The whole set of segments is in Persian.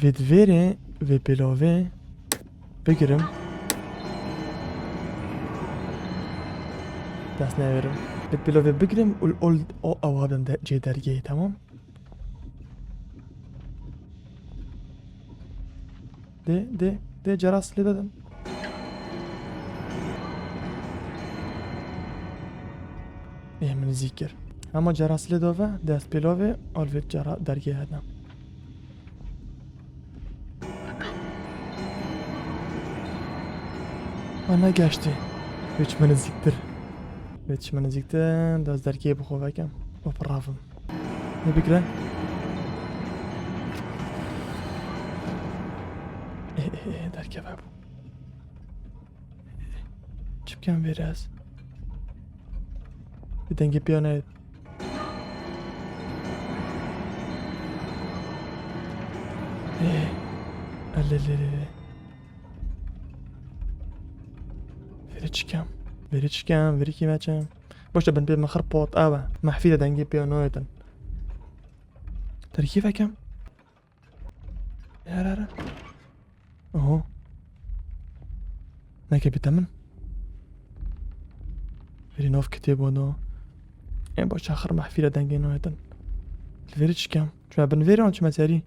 Vidvere ve pilave بگیرم دست نمیرم بهت بلاوه بگیرم او هادم جه درگیه تمام ده جرس لی دادم من زیکر اما جرس لی داوه دست بلاوه آلوید درگیه هدم آنها گشتی هیچ من زیکتر هیچ من زیکتر دست درگیه بخواه کم و برافم نبگره درگیه بابو چی بکن بیره از بدنگی بیانه الالالال veri çıkam, veri kime çam. Boşta ben bir mahar pot ava. Mahfide dengi piyanoydan. Terki fakam. Yarara. Oho. Neke bitamin. Veri nov kitap ono. En boş ahır mahfide dengi noydan. Veri çıkam. Şu ben veri anç mesari.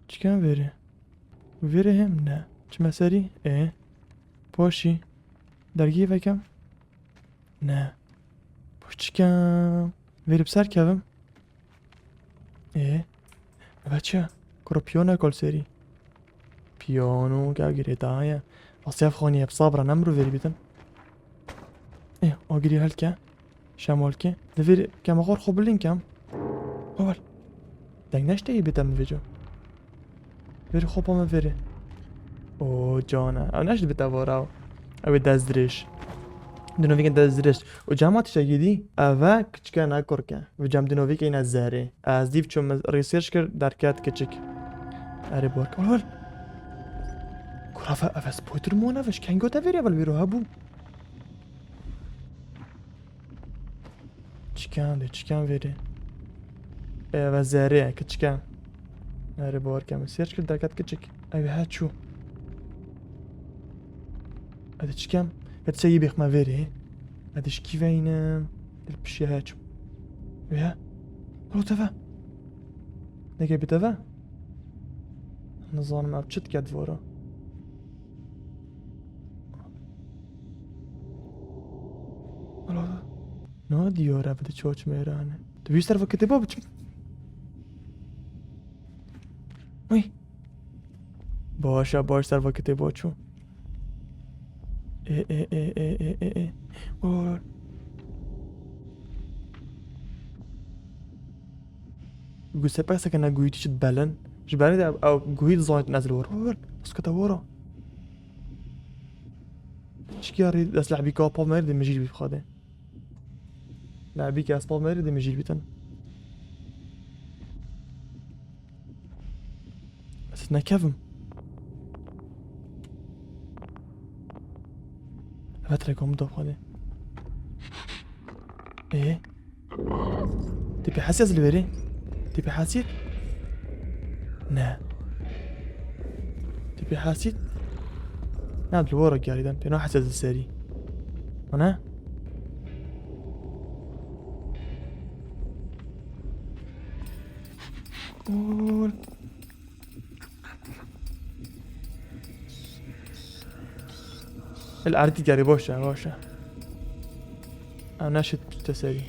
Çıkam veri. Veri hem ne? چه مسری؟ پاشی درگیه وکم؟ نه پاشی کم ویری بسر کم؟ بچه کرو پیانو کل سری پیانو که گیری دایه وصیف خانی بصابره نمرو ویری بیدن آگیری هل که؟ شمال که؟ ده ویری کم آخور خوب بلین کم؟ اول دنگ نشته ای بیدم ویجو ویری خوب همه ویری اوه جانه او نشد بتوارو او دزدرش دنوی که دزدرش و جماعتش اگیدی اوه کچکه نکر که و جمع دنوی که این از زهره از دیو چون ریسرچ کرد درکت کچک اره بارک اول کرافه اوه سپویتر مونه وش کنگو تا ویری اول بیرو هبو چکن ویری اوه زهره کچکه اره بارک هم سرچ کرد درکت کچک اوه ها چو هذا كم؟ هذا سيء بيخ ما فيري هذا كيف وين البشي هاتشو ويا رو تفا نجي بتفا نظام ما بتشت كاد فورا والله نو ديورا بدي تشوش ميرانه تبي يسترفا كتبه بتش وي باش سرفا كتبه شو Or قلت بس كنا قويت تبلن جبالي ده او قويت زايد نازل ورا اسكت ورا شكياري داس لعبي كابا ما يريد مجيل بخاده لعبي كاسبا ما يريد مجيل بيتن بس نكفم فتركم دخله تبي حاسس الفيري تبي حاسيت نه تبي حاسيت نعم الورق يعني ده بينو حاسس السري انا قول الارتي جاري بوشة انا شت تسري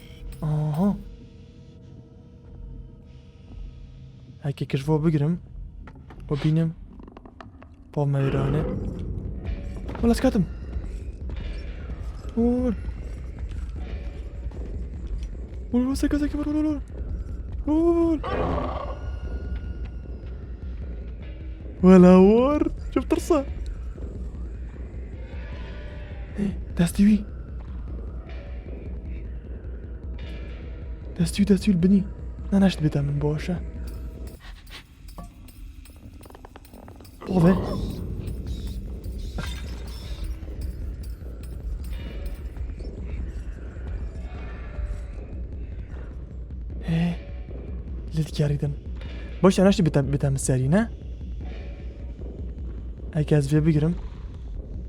اها هاكي كشفو بقرم وبينم با ميرانه ولا سكاتم قول سكا قول ولا ور شفت رصه دستوي البني انا نشت بيتها من بوشة طوفي لید کردن باش اناشتی بیتم سری نه اگه از وی بگیرم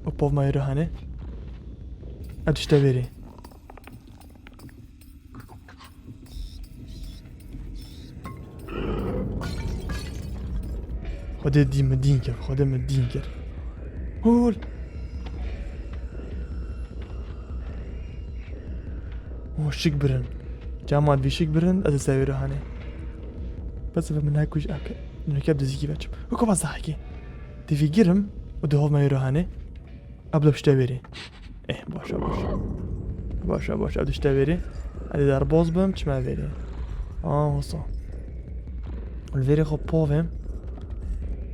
و پاو مای روحانه ادشته بری خدا دیم دین کرد خدا من دین کرد هول شک برن جامعات بی شک برن از سوی روحانه بس من هاكوش اكل نركب دزيكي باتشم وكو باز ضحكي تفي جرم ودهوف ما يروحاني ابدا بشتبيري ايه باشا ابدا بشتبيري هذه دار بوز بم تشما فيري وصا الفيري خو بوفم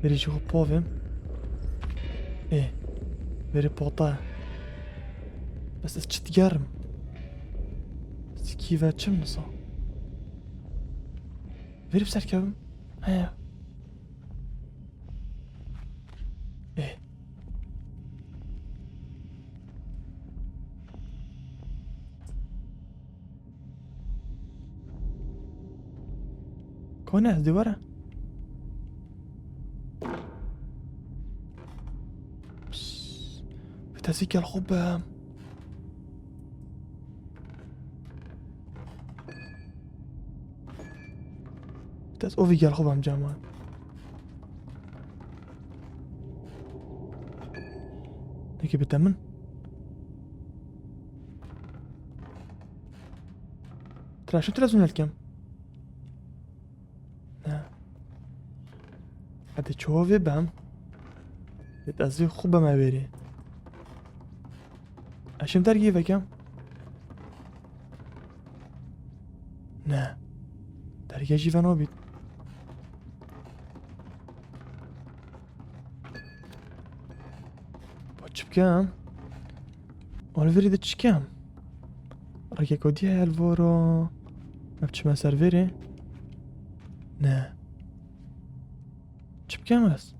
فيري شو بوفم ايه فيري بوطا بس تشتجرم كيف اتشم نصا فيري بسركبم هيا ايه كون از دوره بتسيك الخب بتس اوفي الخب هم جامان هيك بتمن ترى شو تلازم الكم هذا شوفي بهم بتأذي خوبه ما بيري اشم ترقي فكم نه ترقي جي فانو بيت بوش بكام اولفيري دتش كام راكي كوديها الفورو ما بتش ما سيرفيري نه بكام بس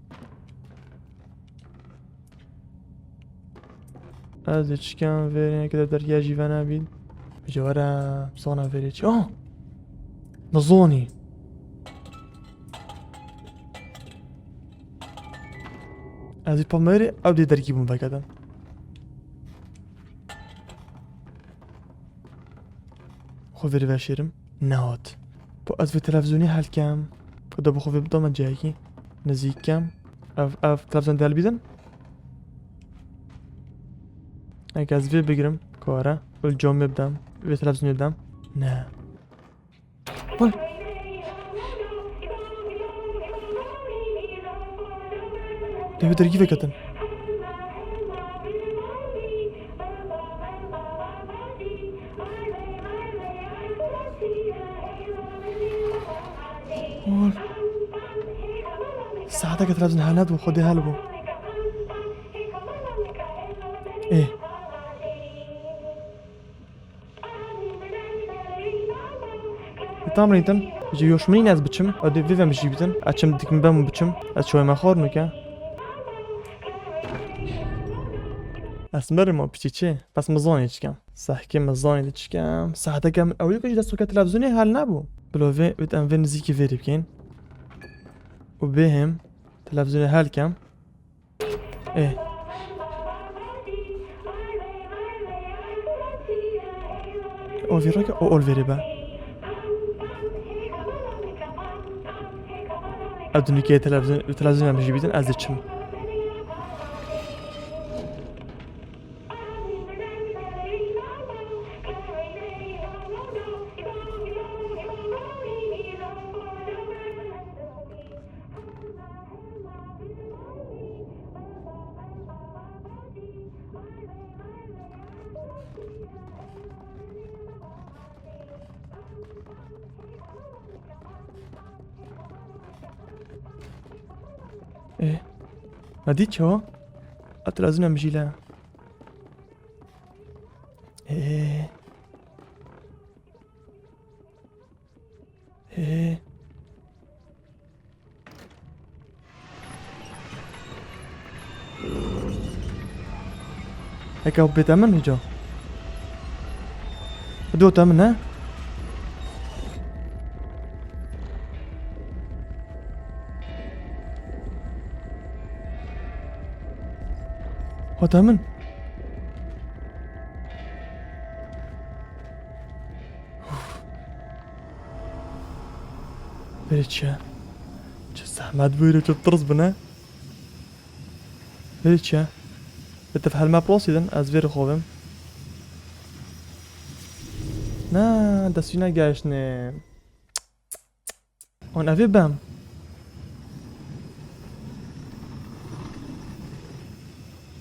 از چکم فيري كده درجة جيفانا بيد جوارا صانا فيري نظوني از الباميري او دي درجي بمبكدا خو فيري باشيرم نهات بو از في تلفزيوني هالكام كده بخو في بضم جايكي نزيك كام اف تلفزيون دال بيدن هيك از في بقرم كورة والجوم يبدم في تلفزيون يبدم نه قول ده بدرجي فكتن قول ساعتك تلفزيون هالات وخدي هالبو ايه تامرين تن جي يوشمين از بچم ادي فيفم بجي بيتن اچم ديكم بم بچم از شوي ما خور نوكا اسمر ما بچيچه بس مزاني چكم صحكي مزاني چكم ساعتك من اول كجي دستو تلفزيوني حل نبو بلوفي بت ام فين زيكي فيدي بكين وبهم تلفزيوني حل كم ايه او فيراك او اول فيري با ادوني كي تلفزيون مش جيبيتن ازچم ايه ما ديتشو اتلازم نمشي لها ايه ايه هيك هو بيتأمن هجو بدو تأمن ها هاتا من برید چه زحمت بویره چه طرز بنه برید چه بتف هل مپ راسیدن از ویر خوابم نه دستی نگشنه آن اوی بم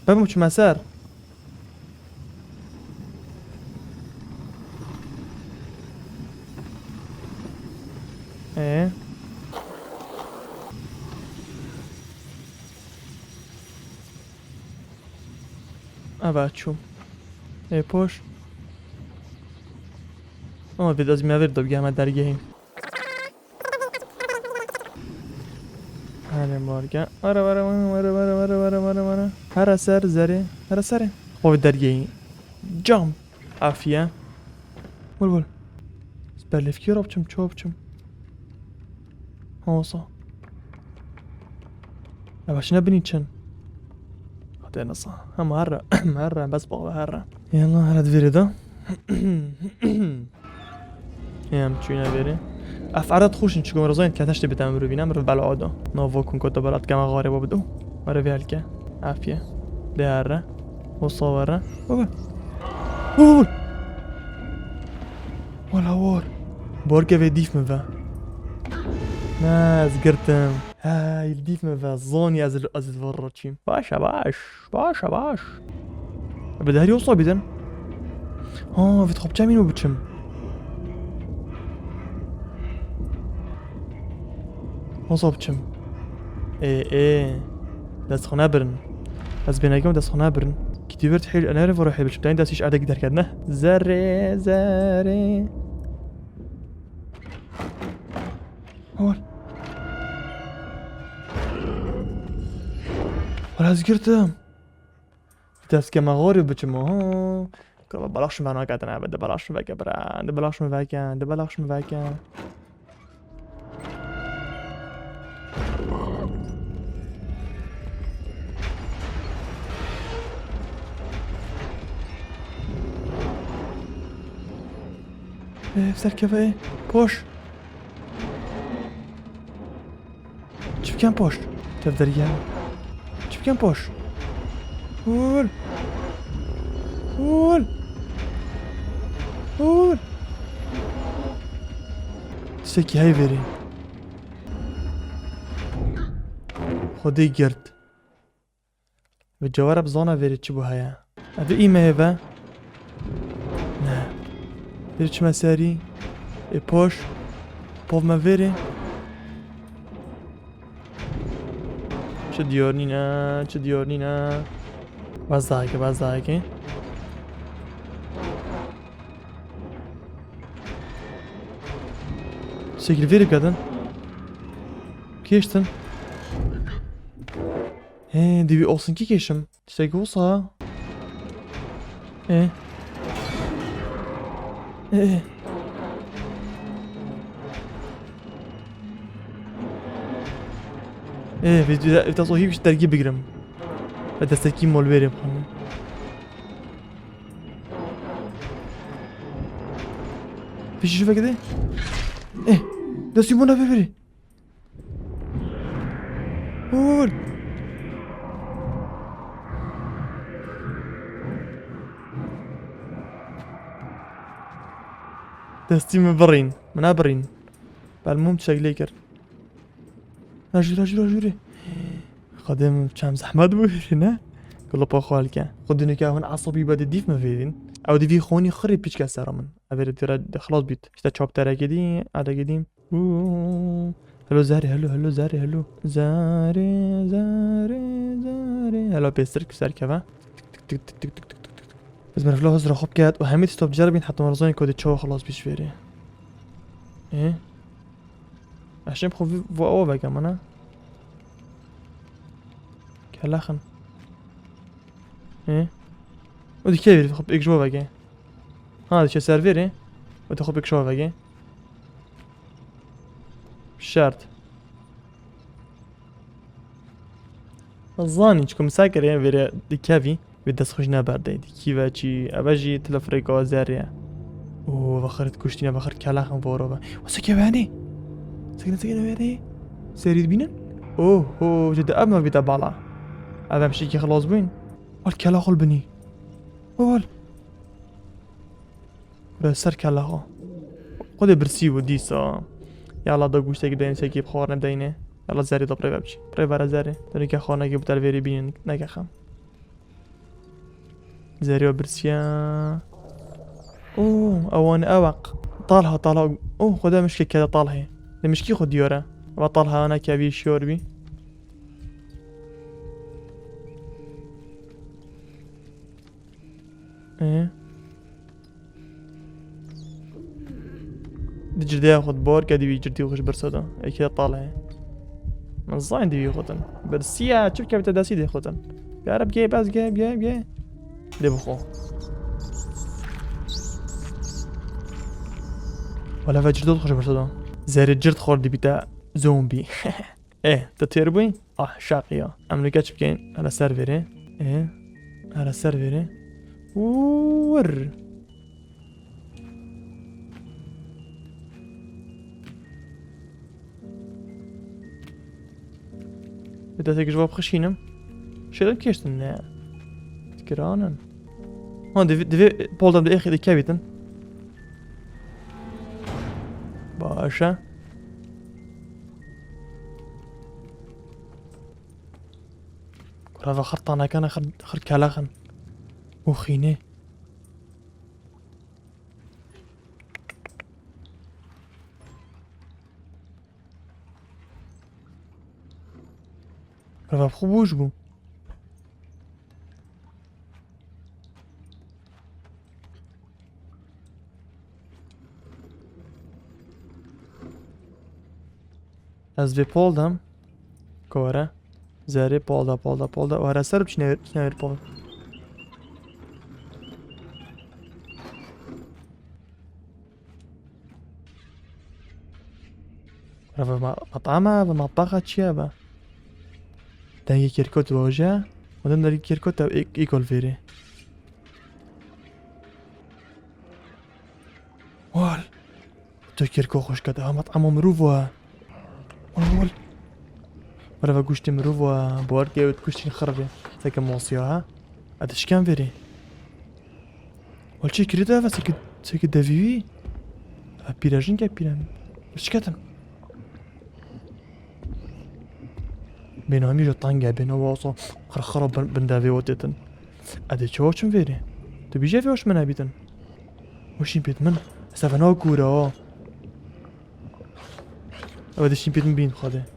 بم چه مسر evet çum. Poş. Ama biraz mi do gelme dergahim. Hadi morga. Ara. Hara ser zere. Hara sere. O dergahim. Cam. Afiye. Bul. Sperlefki robçum çopçum. Olsa. باش نبني تشن هذا صح مرة بس بابا هرة يلا هلا تفيري ده يا متشوينا فيري افعرض خوش نشكو مرزين كاتش تبي تعملوا بينا مر بالعاده نوفوكم كنت بلاد كما غاري وبدو مرة فيالك عافية ده هرة وصورة قول ولا وار بوركا في ديف من فا ناس قرتم هاي الديف من فا الظوني ازل ورطشيم باشا بدها يوصل بدن في تخوب جامين وبتشم وصوب تشم ايه دست خنا برن از بيناكم دست خنا برن كتيبرت حيل انا عارف اروح بتشم تاني داسيش عادة قدر كدنا زاري هول ولا زقرتم دست كما غورب بتشم كل بلاش معنا قاعدنا بده بلاش مفاكا برا بلاش مفاكا بسر كيف ايه بوش شوف كم بوش تفضل رجال شوف كم بوش قول سكي هاي فيري خدي قرد بالجوارب زونا فيري تشبو هيا افي ايما هيفا نه فيري تشما ساري اي بوش بوف ما فيري چه دیورنی نه باز داگه شکل ویری بدن کشتن دیوی olsun ki keşim şekil olsa فيديو تصوير مش ترجي بجرم بدأ سكين مول بيرم خلنا فيش شوفه كده ده سيمونا بيبري قول ده ستيم برين منابرين بالمهم شغلي كر راجوري خادم چم زحمت بویری نه کلا پا خال که خودی که اون عصبی بده دیف مفیدین او دیوی خونی خری پیچ که سرمن اولی ترى خلاص بیت اشتا چاپ تره کدی عدا کدیم هلو زاری هلو پیستر کسر که تك بس من فلوس را خوب کرد و همه تستوب جربین حتی مرزانی کدی چاو خلاص بیش بیری عشان خوب و او بگم نه كلاخن ودي كيف خب ايك جوا بقى هذا شي سيرفير ودي خب ايك جوا بقى شرط الظاني تكون مساكر يعني فيري دي كافي بدس خوشنا برده دي كيفا چي ابجي تلفريقا زاريا او بخرت كشتينا بخر كلاخم فورا وسكي باني سكنا باني سيريد بينا اوه جد ابما بيتا بالا ابا مشي كي خلاص بين الكلاخ البني اول بسر كلاخ خود برسي وديسا يلا دا گوشت که دین سکی بخور ندینه يلا زاري دا بري بچي بري برا زاري دوني که خانه که بتر ویری بینن نگه خم زاري و برسيا اوان اوق طالها خدا مشكلة كذا طالها ده مشكي خد يورا بطلها انا كابي شوربي ايه دي جردي اخد بور كادي بيجردي وخش برسودا اي كذا طالها من الظاهر دي بيخوتن برسيا شوف كيف تداسي دي خوتن يا رب جاي بس جاي دي بخو ولا فجر دول خوش برسودا زاري الجرد خوردي بتاع زومبي ايه تتيربوي شاقية امريكاتش بكين على سيرفري ايه على سيرفري ور بدأت جواب خشينم شو ذا كيشتن تكرانن هون دفي بولدم دي اخي دي كابيتن باشا هذا خرطانة كان خر كلاخن وخيني هذا بخبوش بو از في بولدم كورة زاري بولدا وهرا سرب شناير بولد رفا مطعمة ومطبخة تشيابا دنگي كيركوت ووجه ودن داري كيركوت او ايكول فيري وال تو كيركو خوش كده مطعمه مروفوا وال ولا گوشت مرو و بار گیوت گوشتین خرابه سکه موسیاه ادش کم بری ولچه کریده و سکه دویوی پیراژین که پیرم شکتم بینامی جو تانگه بینا واسه خراب بندوی واتتن اده چه هاشم بری تو بیجه ویاش من بیتن وشین بیت من سفنا گوره او دشین بیت من بین خواده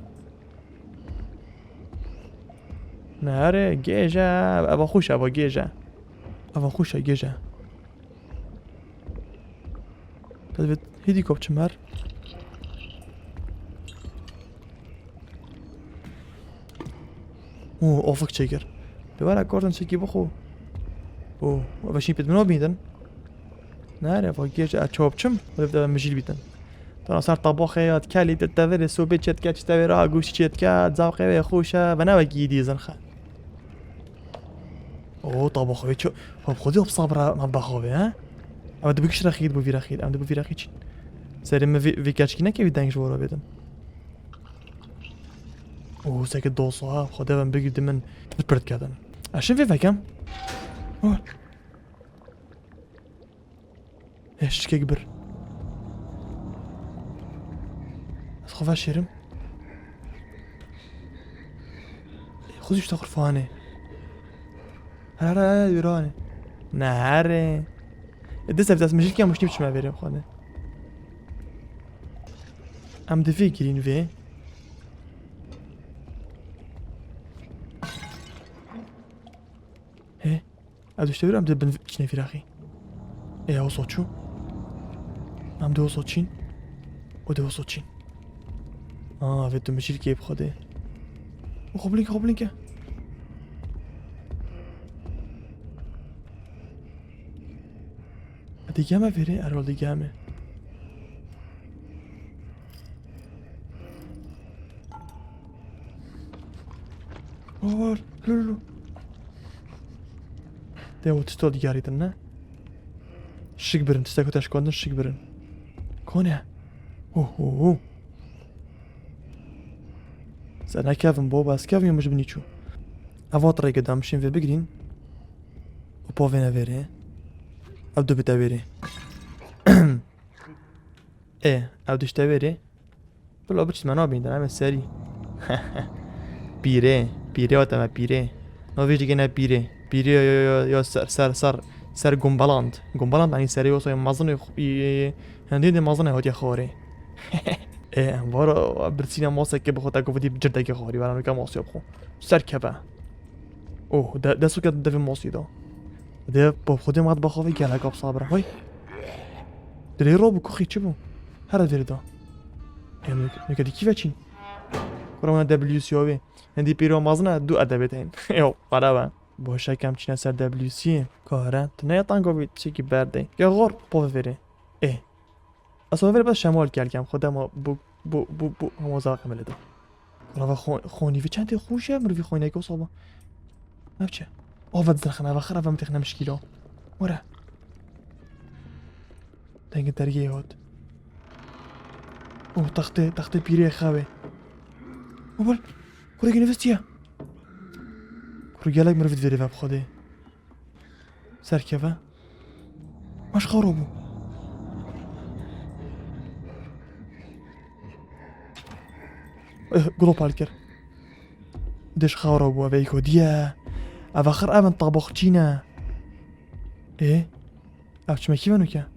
نهاره گیجه ابا خوش ابا گیجه بس هیدی کب چمر افک چگر ببره کارتن چکی بخو ابا شین پیت منو بیدن نهاره ابا گیجه اچوب چم ولی بده مجیل بیدن ترى صار طباخ يا تكالي تتفر سوبيت شت كاتش تبرا غوش شت كات زاقي خوشه و نه گیدی زنخه طباخ شو هو خذيه بصبر مطبخه ها اما دبكش رخيد بو في رخيد اما دبو في رخيد سري ما في كاتشكينا كيف دانش ورا بيدن ساكت دوصها خذها من بيجي دمن تبرد كذا عشان في فكم ايش كبر خذها شرم خذيش تاخر فاني هلا يراني نهاره الدسه بتاعت مشيت كام مش نمشي مع فيري خانه ام دفي جرين في هي ادو اشتغل ام دبن كنا في راخي ايه هو صوت شو ام دو صوتين ودو صوتين فيتو مشي كيف خده خبلينك دیگه ما بره ارال دیگه همه لولو ده اوتستو دیگریدن نه شک برن تستکو تشکاندن شک برن کنه اوه زنا كافن بوبا سكافن مش بنيتشو افا طريقة دا مشين في بقرين وبو فينا فيري ابدو بتاويري ايه ابدوش تاويري بلو بتش مانا بين دا نعمل ساري بيري واتما بيري نو فيجي جينا بيري يو سر گمبلاند يعني ساري وصو يمازن هندي دي مازن هوتي خوري ايه وارا برسينا ماسك که بخواد گفتی بجرده که خاری برام که ماسی بخو سر کبه اوه ده سو که دفع ماسی دا ده با خودم قد بخواه گله گاب صابره وای دلی رو بکو خیلی چه بو هر دلی دا نکه دی کی وچین برام دبلیو سی آوی هندی پیرو مازنه دو ادبه تین ایو قرابه باشه کم چینه سر دبلیو سی کاره تو نه تانگو بید چی که برده یا غور پا فره اه اصلا ولی بس شمال کردم خودم بو همه زاقه ملده روا خونی في چند خوشه مروی خونی که صابه نبچه آفت زرخنه و خرابه متخنه مشکیلا ورا دنگ درگه یاد اوه تخت پیره خواه اوبال کره نفستیه کره گلک مروید ویره وب خوده سرکوه ماش خارو بو global كر دش خارب وبيكو ديا أفخر أبن طبخ جينا إيه أفش ما كيف نوكا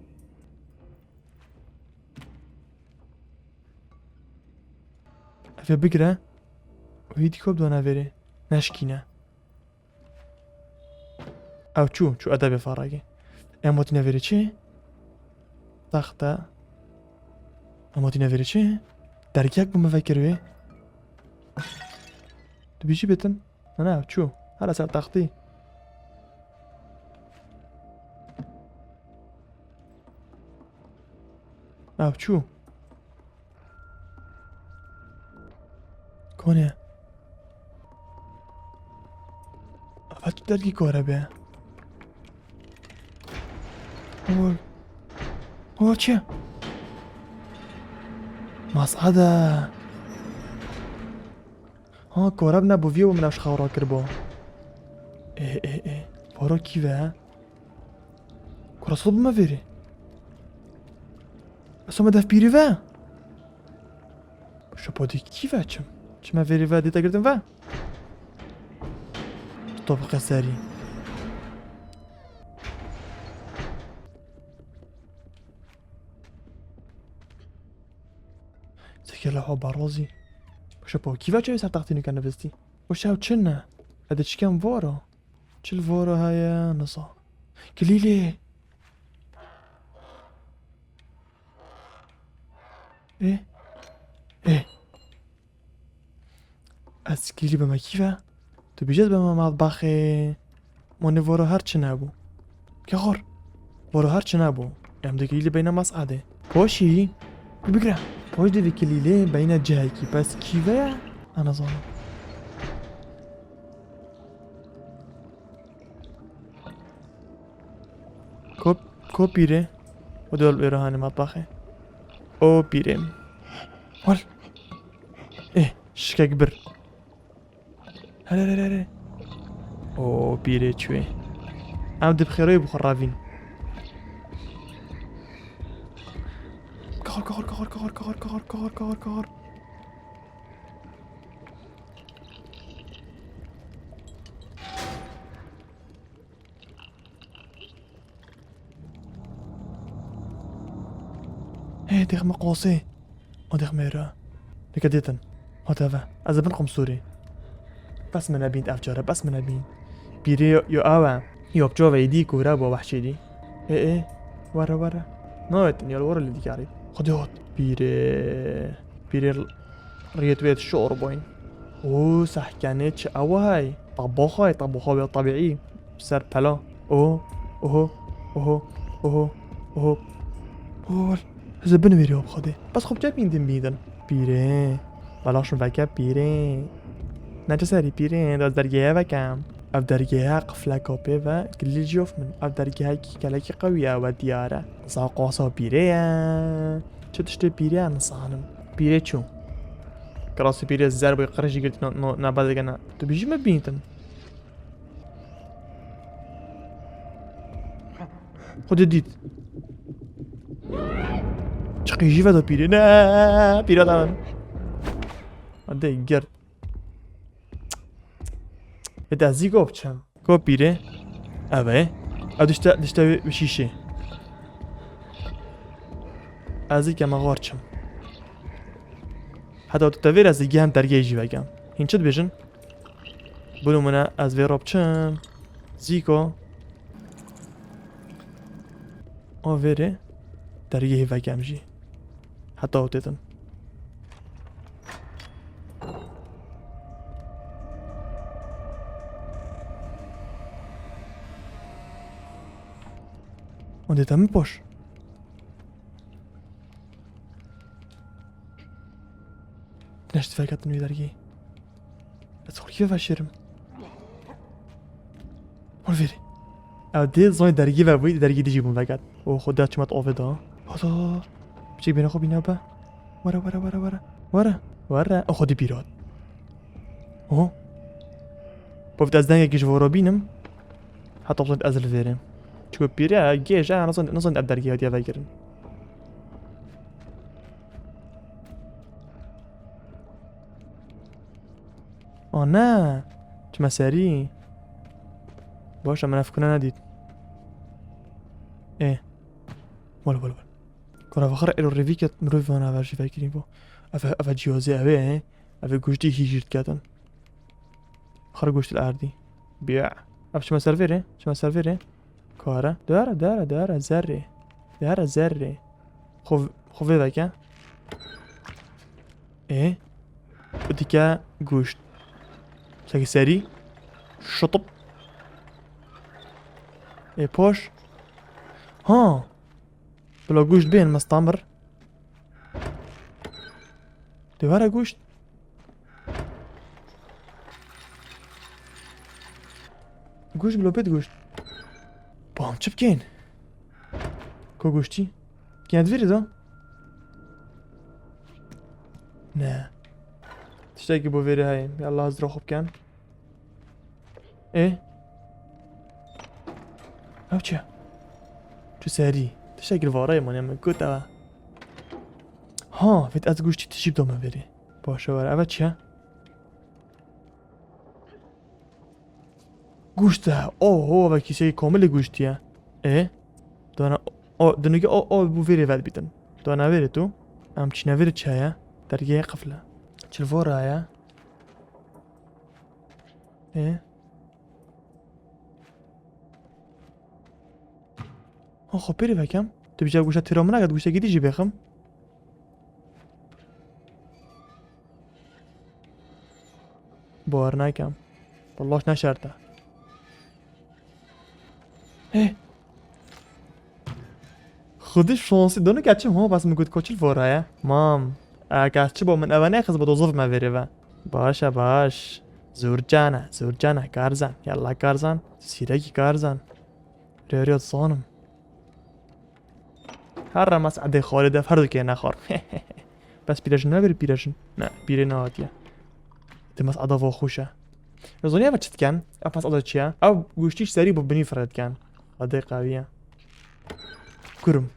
أفي بقرة ويدي كوب دونا فيري ناشكينا أو شو أدابي فاراجي أموتينا فيري چه تخته أموتينا فيري چه درگیک بوم فکروی تو بیشی بتن نه چو هر سر تختی او چو کنه اول تو درگی کاره به اول چه مصعدة ها كوربنا بوفيو مناش خورا كربو ايه فورا كيفا كورا صوب ما فيري بس ما داف بيري فا شو بودي كيفا ما فيري فا دي تقردن فا طبقة ساري يلا هو باروزي وش ابو كيف جاي صار تختيني كان نفستي وش هاو تشنا هذا ايش كان فورو تشل فورو هيا نصا كليلي ايه اسكيلي بما كيفا تو بيجد بما مطبخي موني فورو هر چنابو كغور فورو هر چنابو ام دكيلي بين مصعده بوشي بقرا پاش دوی کلیله بین جایی کی پس کیوه انا زانم کو پیره و دول بیرهان مطبخه او پیره وال شکک بر هلا او پیره چوه ام دب خیره بخورافین كهر هي ديخ مقوسي وديخ ميرا ديك ديتن هاتفا از بنقم سوري بس من ابين افجاره بس من ابين بيري يو اوا يوبجو ويدي كورا بو وحشي دي ايه ورا نويت يا الورا اللي ديك عريض خديوت بيري ريت بيت الشعر بوين اوه صح كانت هاي طبخه طبيعي سر بلا اوه هذا بنويري بخدي بس خب جاب مين دم بيدن بيري بلاش مفكر بيري نجا سری پیره داز درگیه وکم اف درگیه قفله کپی و گلیل جوف من اف درگیه کی کلکی قویه و دیاره ساقاسا پیره چه تشتی پیره نصانم پیره چون کراسی پیره زر بای قرشی گرتی نباده گنا تو بیجی مبینتن خود دید چقیجی و دو پیره نه پیره دارن ده گرد دزی گفت چم گفت بیره اوه او دشته بشیشه ازی که مغار چم حتی تو تاویر از دیگه هم درگه جی بگم این چد بیشن بلو منه از وی راب چم زیکو آویره درگه بگم جی حتی او تیدن اون دیدم باش نشت فکرت نوی درگی از خورکی بفشیرم مال ویری او دید زای درگی و بوید درگی دیجی بون فکرت او خود داد چمت آفه دا خدا بچه بینه خوب اینه با وره او خودی بیراد اوه بافت از دنگ اگیش ورا بینم حتی بزند ازل ویرم چون پیره گیش نصند اب درگی هادی وگرن آه نه چه مسری باشه من افکنه ندید اه بول کنه فخر ایرو روی که مروی وانه ورشی فکرین با افا جیازه اوه افا گوشتی هیجیرد کردن خر گوشت الاردی بیا اف چه مسر ویره کاره داره ذره خوبه بکن اه دیگه گوشت ساکی سری شطب ای پاش ها بلا گوشت بین مستمر دواره گوشت بلا بید گوشت بام چه بکن کو گوشتی گند ویری دا نه تشتاقی بو ویری های یالله از را خوب کن اه او چه چه سری تشتاقی الوارای من یمن گود اوه ها فید از گوشتی تشیب دومه ویری باشه واره اوه چه گوشته اوه و کیسه کامل گوشتیه اه دانا دنوگه بو ویری ود بیدن دانا ویری تو ام چی نویری چایه درگه قفله چل واره ها خب بری بکم تو بیجا گوشت تیرامون اگه گوشت گیدی جی بخم باور نکم واللهش نشرته خودش شانسی دونه گچم ها بس میگود کوچل واره مام گچه با من اوانه خز با دوزوف ما ویره و باش زور جانه کارزن یالله کارزن سیرکی کارزن ریاض صانم هر مسعده خالده فرد که نخور بس پیرشن نبری پیرشن نه پیره نهاتیه ده مسعده و خوشه رزونی اول چت کن اف مسعده چیه او گوشتیش سری با بنی فرد کن قده قویه کرم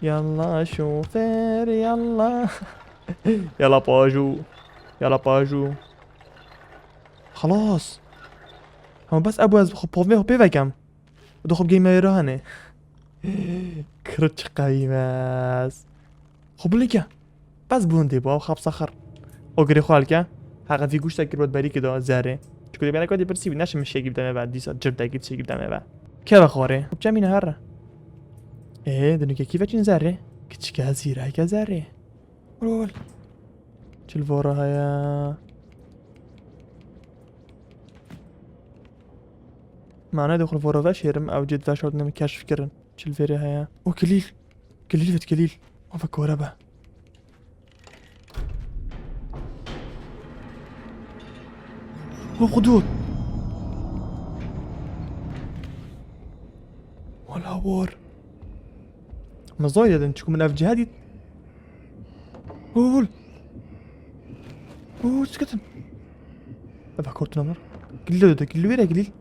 يلا شوفير يلا يلا باجو خلاص هم بس ابو از خب پاوه بگم دو خب گیم ایرانه کرچ قیمت خب لیکه بس بونده با خب سخر اگری خوال که حقا فی گوشت اگر بود بری که دا زره چکو دیبینه که دی برسی بی نشه میشه گیب دمه و دیسا جرد اگیر چه گیب دمه و که بخواره خب چمینه هره دنو که کیفه چین زره کچکه زیره که زره رول چل واره هیا معنی دخل واره وش هرم او جد وش هاد نمی کشف کرن چل واره هیا او کلیل فت کلیل او فکوره با او خدود ولا وار مزايد نشكو من اف جهادي قول سكتن افكرت نمر قليل ده قليل ويرا قليل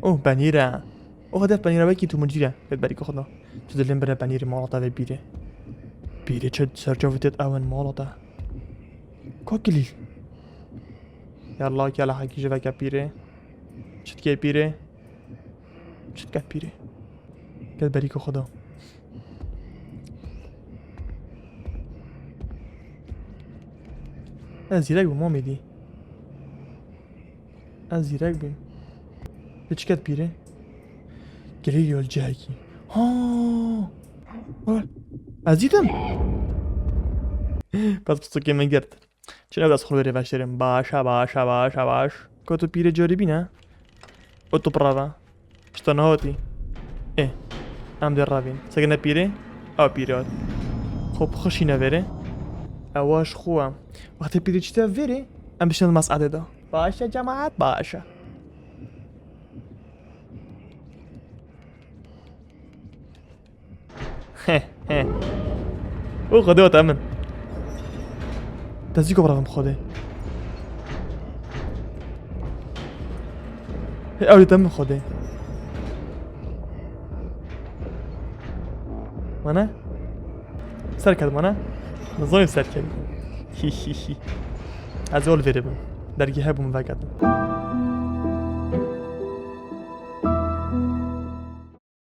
بانيرا هدف بانيرا باكي تو مجيرا قد بالك خدنا تدلين برا بانيري مالطا في بيري چد سرجاوتت اون مالطا كو قليل يلا يلا حكي جوا كبيره چد كبيره چد كبيره قد بالك خدا از زیرک بیم آمیدی از زیرک بیم به چی کت بیره؟ گره یال جهکی ها از دیدم پس بسو که من گرد چه نبود از خلو بره وشترم باش که تو پیره جاربی نه؟ او تو پراوا شتا نهاتی هم در روین سگه پیره؟ او پیره هات خب خوشی نوره اواش خوام وقتی پیری چی تا ویری ام بشن مسعده دا باشه جماعت باشه او خده وات امن تزيكو برغم خده اولي تم خده مانا سر کرد مانا نظامی سر کرد هی از اول ویره بم درگی ها بوم وگدم